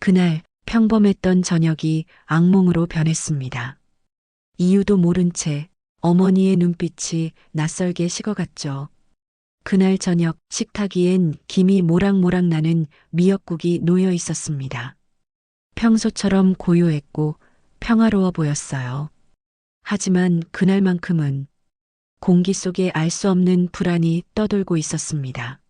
그날 평범했던 저녁이 악몽으로 변했습니다. 이유도 모른 채 어머니의 눈빛이 낯설게 식어갔죠. 그날 저녁 식탁 위엔 김이 모락모락 나는 미역국이 놓여 있었습니다. 평소처럼 고요했고 평화로워 보였어요. 하지만 그날만큼은 공기 속에 알 수 없는 불안이 떠돌고 있었습니다.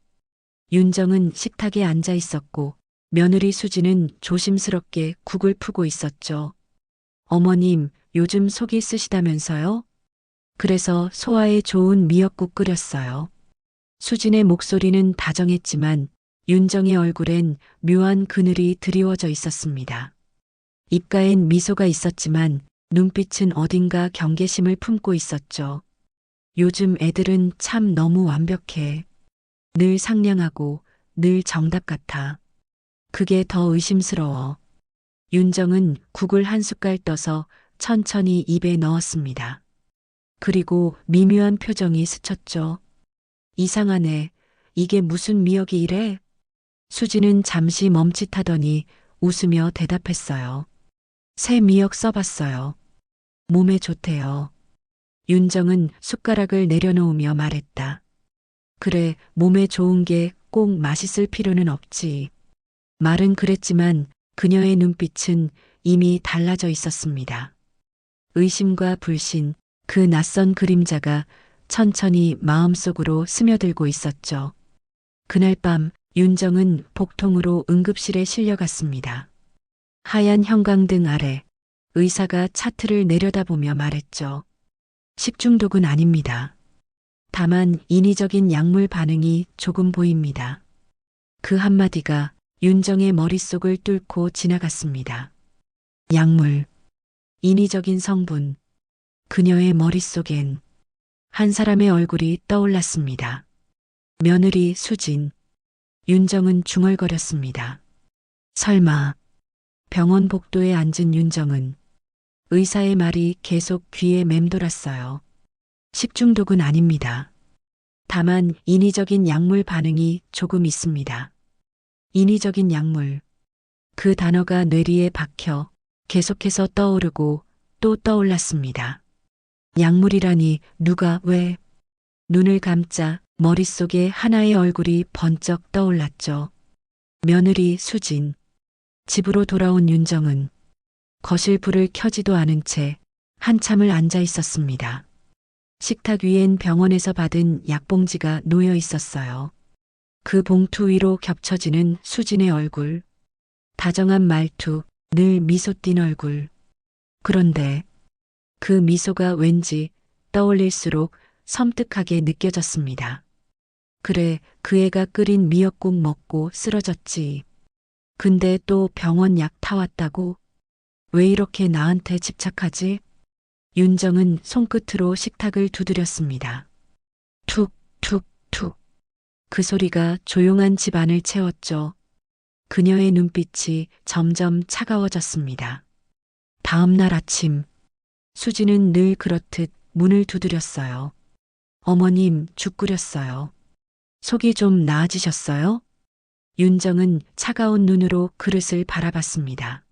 윤정은 식탁에 앉아 있었고 며느리 수지는 조심스럽게 국을 푸고 있었죠. 어머님, 요즘 속이 쓰시다면서요? 그래서 소화에 좋은 미역국 끓였어요. 수진의 목소리는 다정했지만 윤정의 얼굴엔 묘한 그늘이 드리워져 있었습니다. 입가엔 미소가 있었지만 눈빛은 어딘가 경계심을 품고 있었죠. 요즘 애들은 참 너무 완벽해. 늘 상냥하고 늘 정답 같아. 그게 더 의심스러워. 윤정은 국을 한 숟갈 떠서 천천히 입에 넣었습니다. 그리고 미묘한 표정이 스쳤죠. 이상하네. 이게 무슨 미역이 이래? 수지는 잠시 멈칫하더니 웃으며 대답했어요. 새 미역 써봤어요. 몸에 좋대요. 윤정은 숟가락을 내려놓으며 말했다. 그래, 몸에 좋은 게 꼭 맛있을 필요는 없지. 말은 그랬지만 그녀의 눈빛은 이미 달라져 있었습니다. 의심과 불신, 그 낯선 그림자가 천천히 마음속으로 스며들고 있었죠. 그날 밤 윤정은 복통으로 응급실에 실려갔습니다. 하얀 형광등 아래 의사가 차트를 내려다보며 말했죠. 식중독은 아닙니다. 다만 인위적인 약물 반응이 조금 보입니다. 그 한마디가 윤정의 머릿속을 뚫고 지나갔습니다. 약물, 인위적인 성분, 그녀의 머릿속엔 한 사람의 얼굴이 떠올랐습니다. 며느리 수진. 윤정은 중얼거렸습니다. 설마. 병원 복도에 앉은 윤정은 의사의 말이 계속 귀에 맴돌았어요. 식중독은 아닙니다. 다만 인위적인 약물 반응이 조금 있습니다. 인위적인 약물. 그 단어가 뇌리에 박혀 계속해서 떠오르고 또 떠올랐습니다. 약물이라니 누가 왜? 눈을 감자 머릿속에 하나의 얼굴이 번쩍 떠올랐죠. 며느리 수진. 집으로 돌아온 윤정은 거실 불을 켜지도 않은 채 한참을 앉아 있었습니다. 식탁 위엔 병원에서 받은 약봉지가 놓여 있었어요. 그 봉투 위로 겹쳐지는 수진의 얼굴. 다정한 말투, 늘 미소 띤 얼굴. 그런데 그 미소가 왠지 떠올릴수록 섬뜩하게 느껴졌습니다. 그래, 그 애가 끓인 미역국 먹고 쓰러졌지. 근데 또 병원 약 타왔다고? 왜 이렇게 나한테 집착하지? 윤정은 손끝으로 식탁을 두드렸습니다. 툭, 툭, 툭. 그 소리가 조용한 집안을 채웠죠. 그녀의 눈빛이 점점 차가워졌습니다. 다음 날 아침, 수지는 늘 그렇듯 문을 두드렸어요. 어머님, 죽 끓였어요. 속이 좀 나아지셨어요? 윤정은 차가운 눈으로 그릇을 바라봤습니다.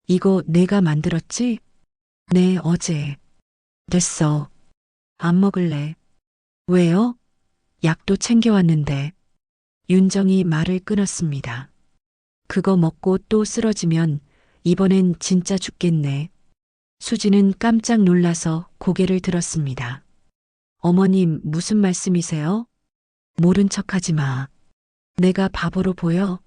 이거 내가 만들었지? 네, 어제. 됐어. 안 먹을래. 왜요? 약도 챙겨왔는데. 윤정이 말을 끊었습니다. 그거 먹고 또 쓰러지면 이번엔 진짜 죽겠네. 수지는 깜짝 놀라서 고개를 들었습니다. 어머님, 무슨 말씀이세요? 모른 척하지 마. 내가 바보로 보여?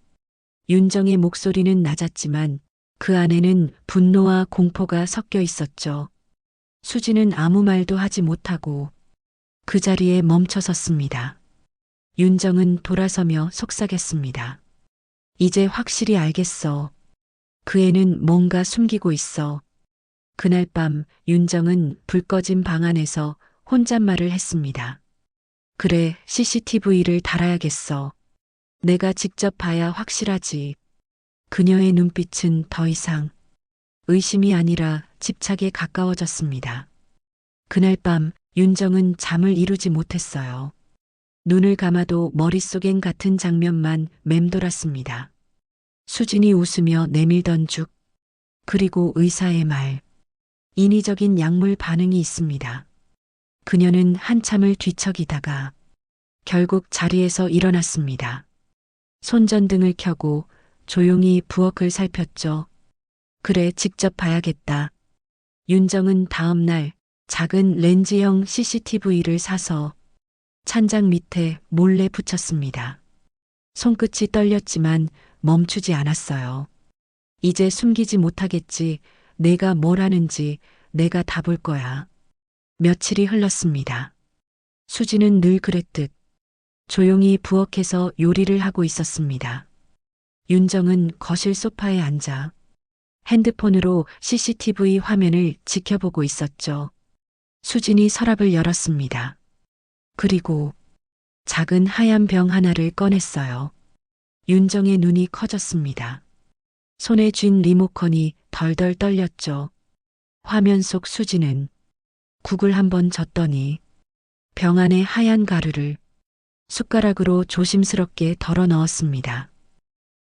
윤정의 목소리는 낮았지만 그 안에는 분노와 공포가 섞여 있었죠. 수지는 아무 말도 하지 못하고 그 자리에 멈춰 섰습니다. 윤정은 돌아서며 속삭였습니다. 이제 확실히 알겠어. 그 애는 뭔가 숨기고 있어. 그날 밤 윤정은 불 꺼진 방 안에서 혼잣말을 했습니다. 그래, CCTV를 달아야겠어. 내가 직접 봐야 확실하지. 그녀의 눈빛은 더 이상 의심이 아니라 집착에 가까워졌습니다. 그날 밤 윤정은 잠을 이루지 못했어요. 눈을 감아도 머릿속엔 같은 장면만 맴돌았습니다. 수진이 웃으며 내밀던 죽, 그리고 의사의 말. 인위적인 약물 반응이 있습니다. 그녀는 한참을 뒤척이다가 결국 자리에서 일어났습니다. 손전등을 켜고 조용히 부엌을 살폈죠. 그래, 직접 봐야겠다. 윤정은 다음 날 작은 렌즈형 CCTV를 사서 찬장 밑에 몰래 붙였습니다. 손끝이 떨렸지만 멈추지 않았어요. 이제 숨기지 못하겠지. 내가 뭘 하는지 내가 다 볼 거야. 며칠이 흘렀습니다. 수지는 늘 그랬듯 조용히 부엌에서 요리를 하고 있었습니다. 윤정은 거실 소파에 앉아 핸드폰으로 CCTV 화면을 지켜보고 있었죠. 수진이 서랍을 열었습니다. 그리고 작은 하얀 병 하나를 꺼냈어요. 윤정의 눈이 커졌습니다. 손에 쥔 리모컨이 덜덜 떨렸죠. 화면 속 수지는 국을 한번 젓더니 병 안에 하얀 가루를 숟가락으로 조심스럽게 덜어 넣었습니다.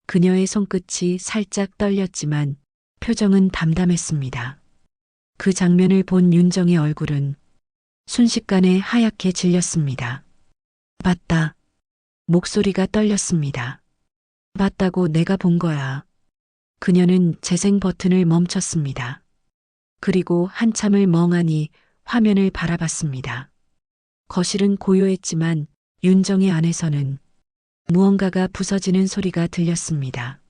그녀의 손끝이 살짝 떨렸지만 표정은 담담했습니다. 그 장면을 본 윤정의 얼굴은 순식간에 하얗게 질렸습니다. 맞다. 목소리가 떨렸습니다. 맞다고, 내가 본 거야. 그녀는 재생 버튼을 멈췄습니다. 그리고 한참을 멍하니 화면을 바라봤습니다. 거실은 고요했지만 윤정의 안에서는 무언가가 부서지는 소리가 들렸습니다.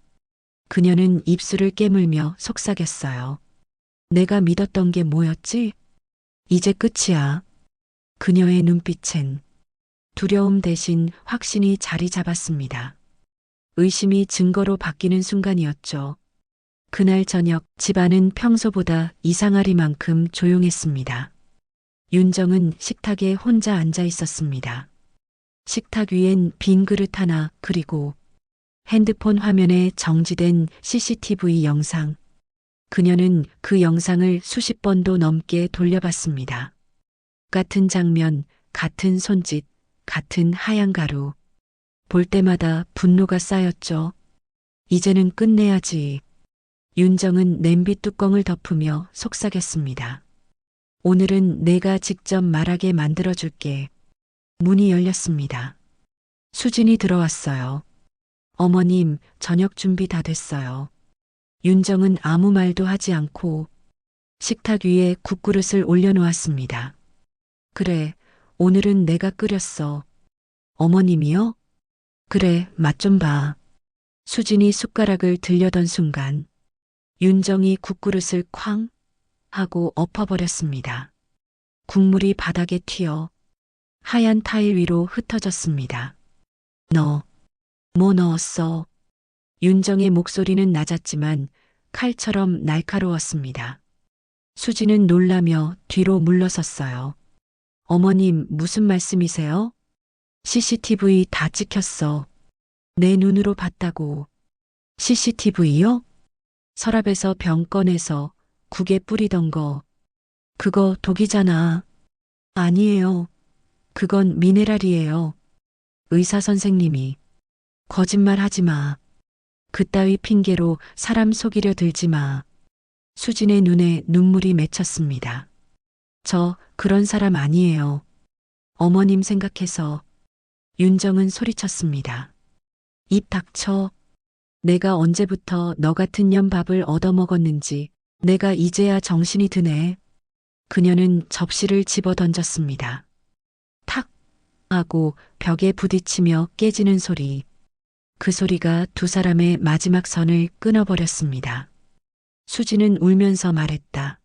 그녀는 입술을 깨물며 속삭였어요. 내가 믿었던 게 뭐였지? 이제 끝이야. 그녀의 눈빛엔 두려움 대신 확신이 자리 잡았습니다. 의심이 증거로 바뀌는 순간이었죠. 그날 저녁 집안은 평소보다 이상하리만큼 조용했습니다. 윤정은 식탁에 혼자 앉아 있었습니다. 식탁 위엔 빈 그릇 하나, 그리고 핸드폰 화면에 정지된 CCTV 영상. 그녀는 그 영상을 수십 번도 넘게 돌려봤습니다. 같은 장면, 같은 손짓, 같은 하얀 가루. 볼 때마다 분노가 쌓였죠. 이제는 끝내야지. 윤정은 냄비 뚜껑을 덮으며 속삭였습니다. 오늘은 내가 직접 말하게 만들어줄게. 문이 열렸습니다. 수진이 들어왔어요. 어머님, 저녁 준비 다 됐어요. 윤정은 아무 말도 하지 않고 식탁 위에 국그릇을 올려놓았습니다. 그래, 오늘은 내가 끓였어. 어머님이요? 그래, 맛 좀 봐. 수진이 숟가락을 들려던 순간 윤정이 국그릇을 쾅 하고 엎어버렸습니다. 국물이 바닥에 튀어 하얀 타일 위로 흩어졌습니다. 너, 뭐 넣었어? 윤정의 목소리는 낮았지만 칼처럼 날카로웠습니다. 수지는 놀라며 뒤로 물러섰어요. 어머님, 무슨 말씀이세요? CCTV 다 찍혔어. 내 눈으로 봤다고. CCTV요? 서랍에서 병 꺼내서 국에 뿌리던 거. 그거 독이잖아. 아니에요. 그건 미네랄이에요. 의사 선생님이. 거짓말 하지 마. 그따위 핑계로 사람 속이려 들지 마. 수진의 눈에 눈물이 맺혔습니다. 저 그런 사람 아니에요. 어머님 생각해서. 윤정은 소리쳤습니다. 입 닥쳐. 내가 언제부터 너 같은 년 밥을 얻어먹었는지 내가 이제야 정신이 드네. 그녀는 접시를 집어 던졌습니다. 탁 하고 벽에 부딪히며 깨지는 소리. 그 소리가 두 사람의 마지막 선을 끊어버렸습니다. 수지는 울면서 말했다.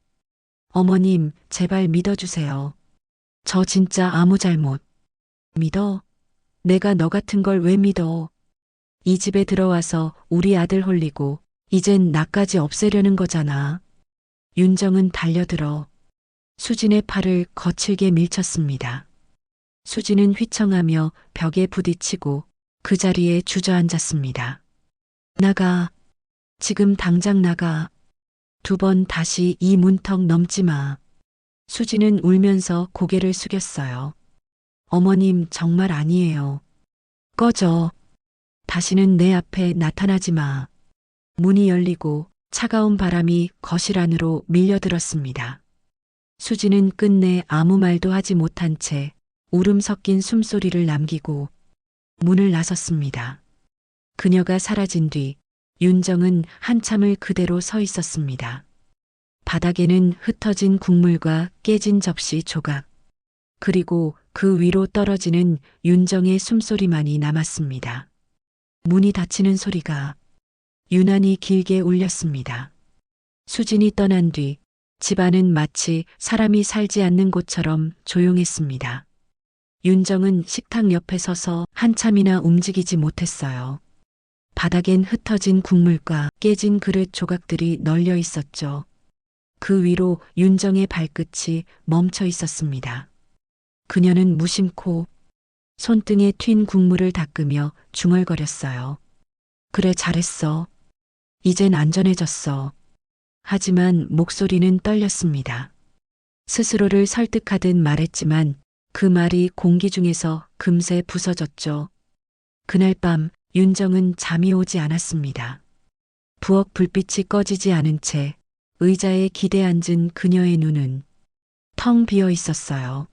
어머님, 제발 믿어주세요. 저 진짜 아무 잘못. 믿어? 내가 너 같은 걸 왜 믿어? 이 집에 들어와서 우리 아들 홀리고 이젠 나까지 없애려는 거잖아. 윤정은 달려들어 수진의 팔을 거칠게 밀쳤습니다. 수진은 휘청하며 벽에 부딪히고 그 자리에 주저앉았습니다. 나가. 지금 당장 나가. 두 번 다시 이 문턱 넘지 마. 수진은 울면서 고개를 숙였어요. 어머님, 정말 아니에요. 꺼져. 다시는 내 앞에 나타나지 마. 문이 열리고 차가운 바람이 거실 안으로 밀려들었습니다. 수지는 끝내 아무 말도 하지 못한 채 울음 섞인 숨소리를 남기고 문을 나섰습니다. 그녀가 사라진 뒤 윤정은 한참을 그대로 서 있었습니다. 바닥에는 흩어진 국물과 깨진 접시 조각, 그리고 그 위로 떨어지는 윤정의 숨소리만이 남았습니다. 문이 닫히는 소리가 유난히 길게 울렸습니다. 수진이 떠난 뒤 집안은 마치 사람이 살지 않는 곳처럼 조용했습니다. 윤정은 식탁 옆에 서서 한참이나 움직이지 못했어요. 바닥엔 흩어진 국물과 깨진 그릇 조각들이 널려 있었죠. 그 위로 윤정의 발끝이 멈춰 있었습니다. 그녀는 무심코 손등에 튄 국물을 닦으며 중얼거렸어요. 그래, 잘했어. 이젠 안전해졌어. 하지만 목소리는 떨렸습니다. 스스로를 설득하듯 말했지만 그 말이 공기 중에서 금세 부서졌죠. 그날 밤 윤정은 잠이 오지 않았습니다. 부엌 불빛이 꺼지지 않은 채 의자에 기대 앉은 그녀의 눈은 텅 비어 있었어요.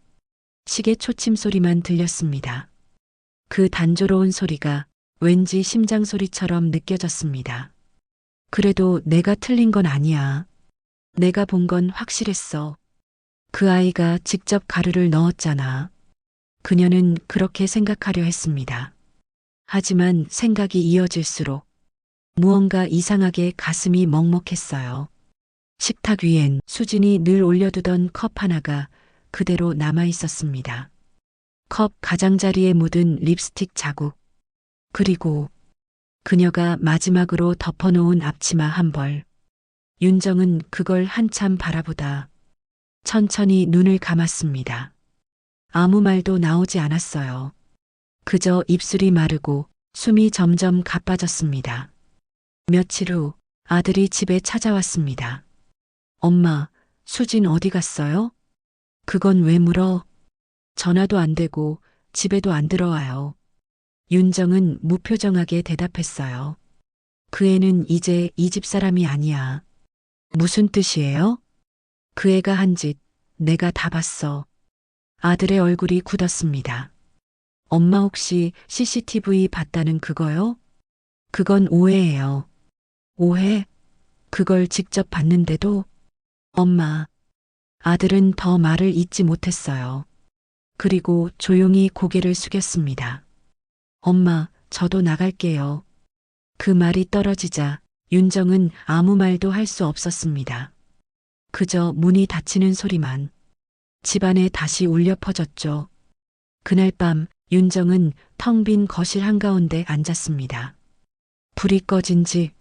시계 초침 소리만 들렸습니다. 그 단조로운 소리가 왠지 심장 소리처럼 느껴졌습니다. 그래도 내가 틀린 건 아니야. 내가 본 건 확실했어. 그 아이가 직접 가루를 넣었잖아. 그녀는 그렇게 생각하려 했습니다. 하지만 생각이 이어질수록 무언가 이상하게 가슴이 먹먹했어요. 식탁 위엔 수진이 늘 올려두던 컵 하나가 그대로 남아 있었습니다. 컵 가장자리에 묻은 립스틱 자국, 그리고 그녀가 마지막으로 덮어놓은 앞치마 한 벌. 윤정은 그걸 한참 바라보다 천천히 눈을 감았습니다. 아무 말도 나오지 않았어요. 그저 입술이 마르고 숨이 점점 가빠졌습니다. 며칠 후 아들이 집에 찾아왔습니다. 엄마, 수진 어디 갔어요? 그건 왜 물어? 전화도 안 되고 집에도 안 들어와요. 윤정은 무표정하게 대답했어요. 그 애는 이제 이 집 사람이 아니야. 무슨 뜻이에요? 그 애가 한 짓 내가 다 봤어. 아들의 얼굴이 굳었습니다. 엄마 혹시 CCTV 봤다는 그거요? 그건 오해예요. 오해? 그걸 직접 봤는데도? 엄마. 아들은 더 말을 잇지 못했어요. 그리고 조용히 고개를 숙였습니다. 엄마, 저도 나갈게요. 그 말이 떨어지자 윤정은 아무 말도 할 수 없었습니다. 그저 문이 닫히는 소리만 집안에 다시 울려 퍼졌죠. 그날 밤 윤정은 텅 빈 거실 한가운데 앉았습니다. 불이 꺼진 집,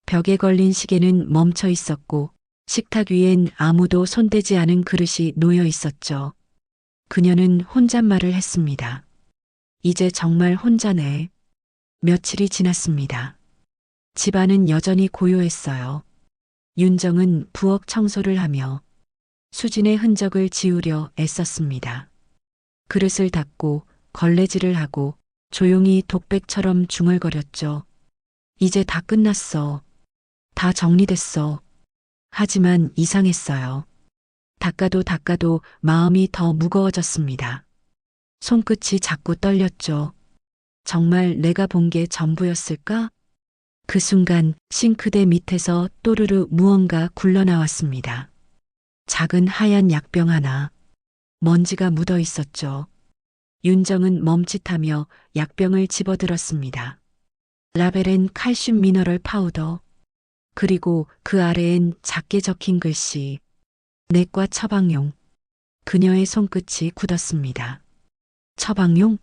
벽에 걸린 시계는 멈춰 있었고 식탁 위엔 아무도 손대지 않은 그릇이 놓여 있었죠. 그녀는 혼잣말을 했습니다. 이제 정말 혼자네. 며칠이 지났습니다. 집안은 여전히 고요했어요. 윤정은 부엌 청소를 하며 수진의 흔적을 지우려 애썼습니다. 그릇을 닦고 걸레질을 하고 조용히 독백처럼 중얼거렸죠. 이제 다 끝났어. 다 정리됐어. 하지만 이상했어요. 닦아도 마음이 더 무거워졌습니다. 손끝이 자꾸 떨렸죠. 정말 내가 본 게 전부였을까? 그 순간 싱크대 밑에서 또르르 무언가 굴러나왔습니다. 작은 하얀 약병 하나. 먼지가 묻어 있었죠. 윤정은 멈칫하며 약병을 집어들었습니다. 라벨엔 칼슘 미너럴 파우더. 그리고 그 아래엔 작게 적힌 글씨. 내과 처방용. 그녀의 손끝이 굳었습니다. 처방용?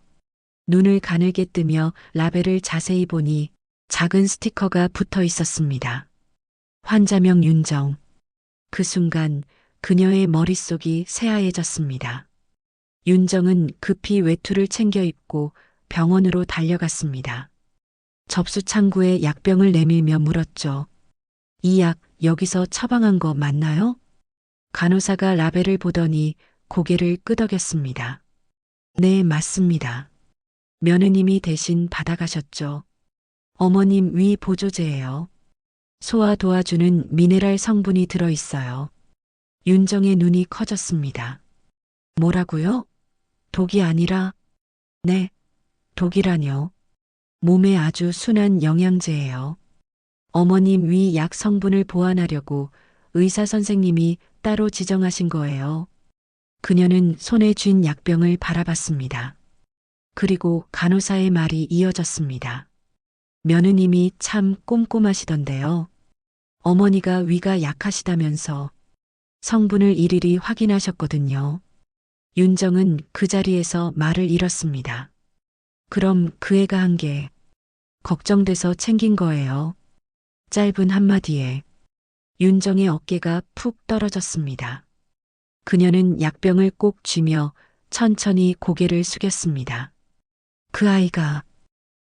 눈을 가늘게 뜨며 라벨을 자세히 보니 작은 스티커가 붙어 있었습니다. 환자명 윤정. 그 순간 그녀의 머릿속이 새하얘졌습니다. 윤정은 급히 외투를 챙겨 입고 병원으로 달려갔습니다. 접수 창구에 약병을 내밀며 물었죠. 이 약 여기서 처방한 거 맞나요? 간호사가 라벨을 보더니 고개를 끄덕였습니다. 네, 맞습니다. 며느님이 대신 받아가셨죠. 어머님 위 보조제예요. 소화 도와주는 미네랄 성분이 들어있어요. 윤정의 눈이 커졌습니다. 뭐라고요? 독이 아니라? 네, 독이라뇨. 몸에 아주 순한 영양제예요. 어머님 위 약 성분을 보완하려고 의사 선생님이 따로 지정하신 거예요. 그녀는 손에 쥔 약병을 바라봤습니다. 그리고 간호사의 말이 이어졌습니다. 며느님이 참 꼼꼼하시던데요. 어머니가 위가 약하시다면서 성분을 일일이 확인하셨거든요. 윤정은 그 자리에서 말을 잃었습니다. 그럼 그 애가 한 게 걱정돼서 챙긴 거예요. 짧은 한마디에 윤정의 어깨가 푹 떨어졌습니다. 그녀는 약병을 꼭 쥐며 천천히 고개를 숙였습니다. 그 아이가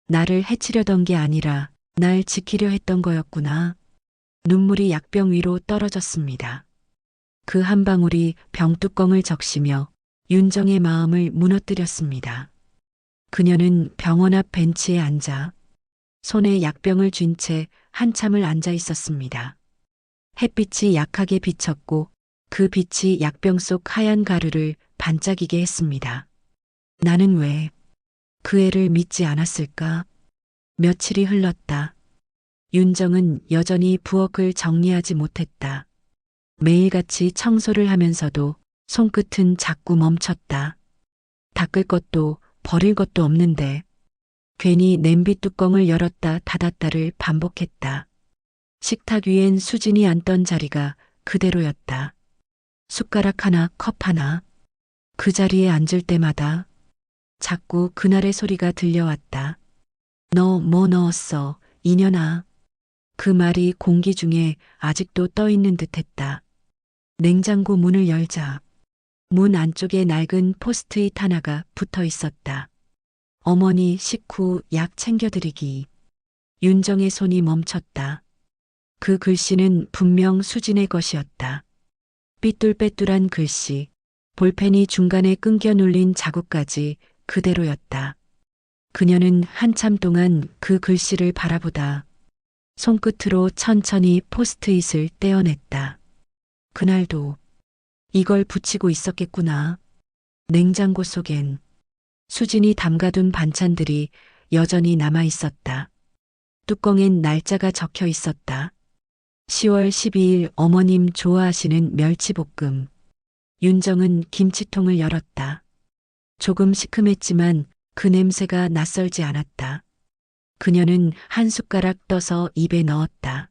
나를 해치려던 게 아니라 날 지키려 했던 거였구나. 눈물이 약병 위로 떨어졌습니다. 그 한 방울이 병뚜껑을 적시며 윤정의 마음을 무너뜨렸습니다. 그녀는 병원 앞 벤치에 앉아 손에 약병을 쥔 채 한참을 앉아 있었습니다. 햇빛이 약하게 비쳤고 그 빛이 약병 속 하얀 가루를 반짝이게 했습니다. 나는 왜 그 애를 믿지 않았을까? 며칠이 흘렀다. 윤정은 여전히 부엌을 정리하지 못했다. 매일같이 청소를 하면서도 손끝은 자꾸 멈췄다. 닦을 것도 버릴 것도 없는데 괜히 냄비 뚜껑을 열었다 닫았다를 반복했다. 식탁 위엔 수진이 앉던 자리가 그대로였다. 숟가락 하나, 컵 하나. 그 자리에 앉을 때마다 자꾸 그날의 소리가 들려왔다. 너 뭐 넣었어, 이년아. 그 말이 공기 중에 아직도 떠 있는 듯했다. 냉장고 문을 열자 문 안쪽에 낡은 포스트잇 하나가 붙어 있었다. 어머니 식후 약 챙겨드리기. 윤정의 손이 멈췄다. 그 글씨는 분명 수진의 것이었다. 삐뚤빼뚤한 글씨, 볼펜이 중간에 끊겨 눌린 자국까지 그대로였다. 그녀는 한참 동안 그 글씨를 바라보다 손끝으로 천천히 포스트잇을 떼어냈다. 그날도 이걸 붙이고 있었겠구나. 냉장고 속엔 수진이 담가둔 반찬들이 여전히 남아 있었다. 뚜껑엔 날짜가 적혀 있었다. 10월 12일 어머님 좋아하시는 멸치볶음. 윤정은 김치통을 열었다. 조금 시큼했지만 그 냄새가 낯설지 않았다. 그녀는 한 숟가락 떠서 입에 넣었다.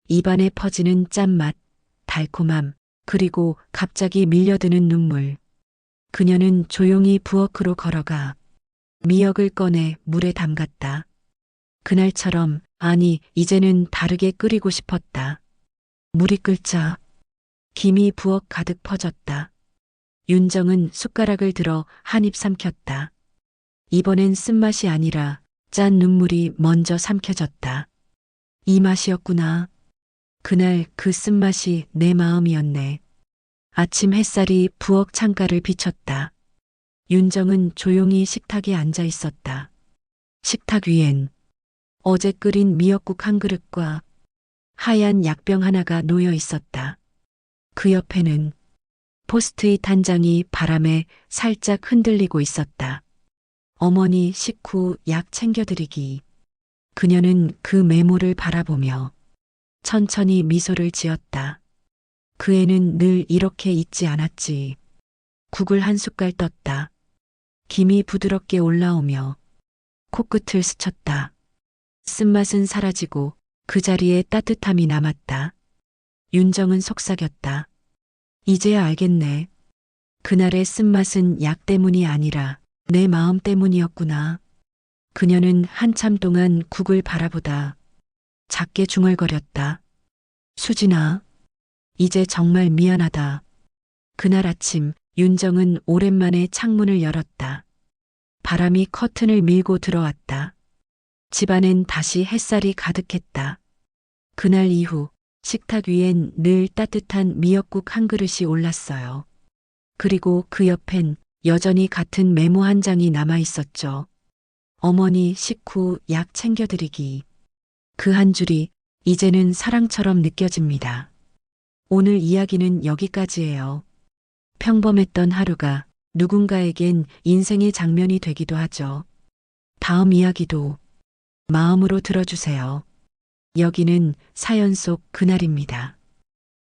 입안에 퍼지는 짠맛, 달콤함, 그리고 갑자기 밀려드는 눈물. 그녀는 조용히 부엌으로 걸어가 미역을 꺼내 물에 담갔다. 그날처럼, 아니, 이제는 다르게 끓이고 싶었다. 물이 끓자 김이 부엌 가득 퍼졌다. 윤정은 숟가락을 들어 한 입 삼켰다. 이번엔 쓴맛이 아니라 짠 눈물이 먼저 삼켜졌다. 이 맛이었구나. 그날 그 쓴맛이 내 마음이었네. 아침 햇살이 부엌 창가를 비췄다. 윤정은 조용히 식탁에 앉아 있었다. 식탁 위엔 어제 끓인 미역국 한 그릇과 하얀 약병 하나가 놓여 있었다. 그 옆에는 포스트잇 한 장이 바람에 살짝 흔들리고 있었다. 어머니 식후 약 챙겨드리기. 그녀는 그 메모를 바라보며 천천히 미소를 지었다. 그 애는 늘 이렇게 있지 않았지. 국을 한 숟갈 떴다. 김이 부드럽게 올라오며 코끝을 스쳤다. 쓴맛은 사라지고 그 자리에 따뜻함이 남았다. 윤정은 속삭였다. 이제야 알겠네. 그날의 쓴맛은 약 때문이 아니라 내 마음 때문이었구나. 그녀는 한참 동안 국을 바라보다 작게 중얼거렸다. 수진아, 이제 정말 미안하다. 그날 아침 윤정은 오랜만에 창문을 열었다. 바람이 커튼을 밀고 들어왔다. 집안엔 다시 햇살이 가득했다. 그날 이후 식탁 위엔 늘 따뜻한 미역국 한 그릇이 올랐어요. 그리고 그 옆엔 여전히 같은 메모 한 장이 남아 있었죠. 어머니 식후 약 챙겨드리기. 그 한 줄이 이제는 사랑처럼 느껴집니다. 오늘 이야기는 여기까지예요. 평범했던 하루가 누군가에겐 인생의 장면이 되기도 하죠. 다음 이야기도 마음으로 들어주세요. 여기는 사연 속 그날입니다.